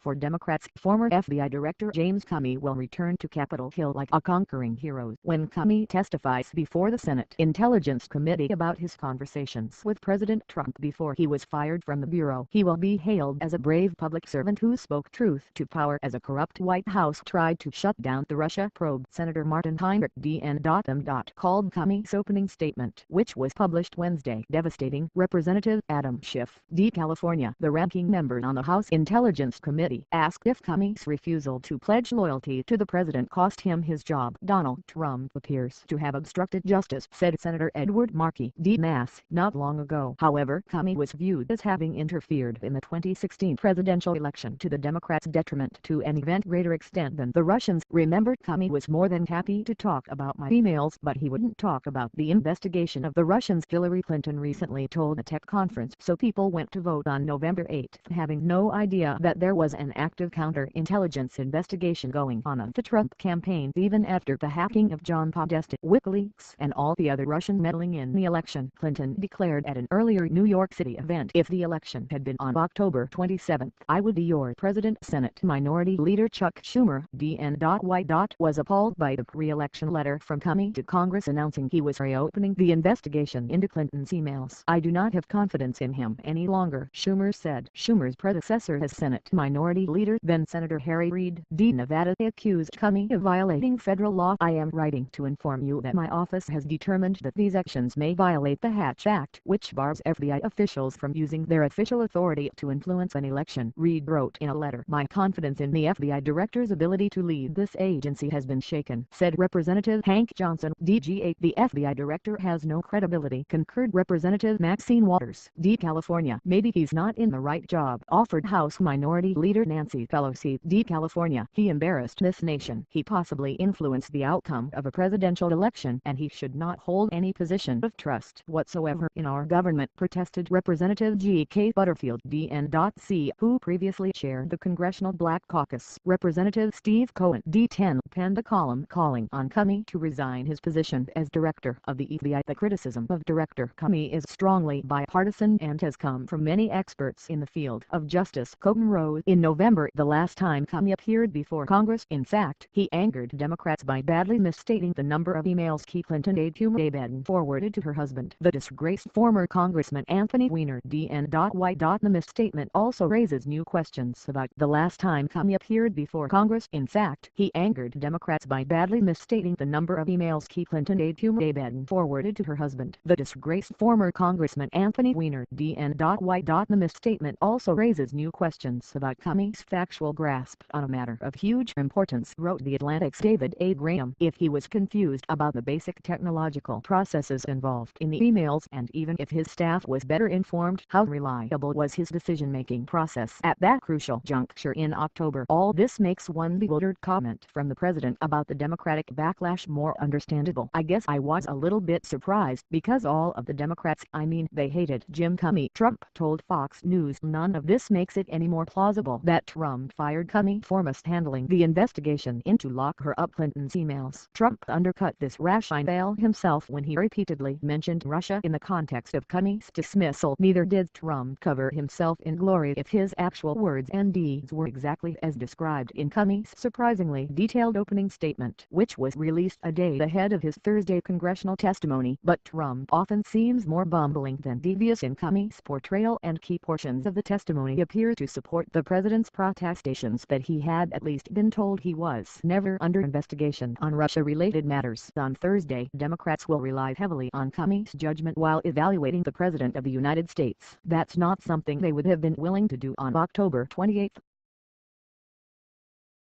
For Democrats, former FBI Director James Comey will return to Capitol Hill like a conquering hero when Comey testifies before the Senate Intelligence Committee about his conversations with President Trump before he was fired from the Bureau. He will be hailed as a brave public servant who spoke truth to power as a corrupt White House tried to shut down the Russia probe. Senator Martin Heinrich D.N.M. called Comey's opening statement, which was published Wednesday, devastating. Representative Adam Schiff, D. California, the ranking member on the House Intelligence Committee, asked if Comey's refusal to pledge loyalty to the president cost him his job. Donald Trump appears to have obstructed justice, said Senator Edward Markey, D. Mass. Not long ago, however, Comey was viewed as having interfered in the 2016 presidential election to the Democrats' detriment to an even greater extent than the Russians. Remember, Comey was more than happy to talk about my emails, but he wouldn't talk about the investigation of the Russians. Hillary Clinton recently told a tech conference so people went to vote on November 8, having no idea that there was an active counterintelligence investigation going on of the Trump campaign even after the hacking of John Podesta, WikiLeaks, and all the other Russian meddling in the election. Clinton declared at an earlier New York City event, "If the election had been on October 27, I would be your president." Senate Minority Leader Chuck Schumer, D.N.Y., was appalled by the pre-election letter from Comey to Congress announcing he was reopening the investigation into Clinton's emails. "I do not have confidence in him any longer," Schumer said. Schumer's predecessor as Senate Minority Leader, then Senator Harry Reid, D. Nevada, accused Comey of violating federal law. "I am writing to inform you that my office has determined that these actions may violate the Hatch Act, which bars FBI officials from using their official authority to influence an election," Reid wrote in a letter. "My confidence in the FBI director's ability to lead this agency has been shaken," said Representative Hank Johnson, DG8. "The FBI director has no credibility," concurred Representative Maxine Waters, D. California. "Maybe he's not in the right job," offered House Minority Leader Nancy Pelosi, D. California. "He embarrassed this nation. He possibly influenced the outcome of a presidential election, and he should not hold any position of trust whatsoever in our government," protested Representative G.K. Butterfield, D.N.C., who previously chaired the Congressional Black Caucus. Representative Steve Cohen, D.10, penned a column calling on Comey to resign his position as director of the FBI. The criticism of Director Comey is strongly bipartisan and has come from many experts in the field of justice. Cohen wrote in November, "The last time Comey appeared before Congress, in fact, he angered Democrats by badly misstating the number of emails Clinton aide Biden forwarded to her husband, the disgraced former Congressman Anthony Weiner, D.N.Y. The misstatement also raises new questions about the last time Comey appeared before Congress. In fact, he angered Democrats by badly misstating the number of emails Clinton aide Biden forwarded to her husband, the disgraced former Congressman Anthony Weiner, D.N.Y. The misstatement also raises new questions about Comey's factual grasp on a matter of huge importance," wrote The Atlantic's David A. Graham. "If he was confused about the basic technological processes involved in the emails, and even if his staff was better informed, how reliable was his decision-making process at that crucial juncture in October? All this makes one bewildered." Comment from the president about the Democratic backlash more understandable. "I guess I was a little bit surprised, because all of the Democrats, they hated Jim Comey," Trump told Fox News. "None of this makes it any more plausible that Trump fired Comey for mishandling the investigation into lock-her-up Clinton's emails." Trump undercut this rationale himself when he repeatedly mentioned Russia in the context of Comey's dismissal. Neither did Trump cover himself in glory if his actual words and deeds were exactly as described in Comey's surprisingly detailed opening statement, which was released a day ahead of his Thursday congressional testimony. But Trump often seems more bumbling than devious in Comey's portrayal, and key portions of the testimony appear to support the president's protestations that he had at least been told he was never under investigation on Russia-related matters. On Thursday, Democrats will rely heavily on Comey's judgment while evaluating the President of the United States. That's not something they would have been willing to do on October 28.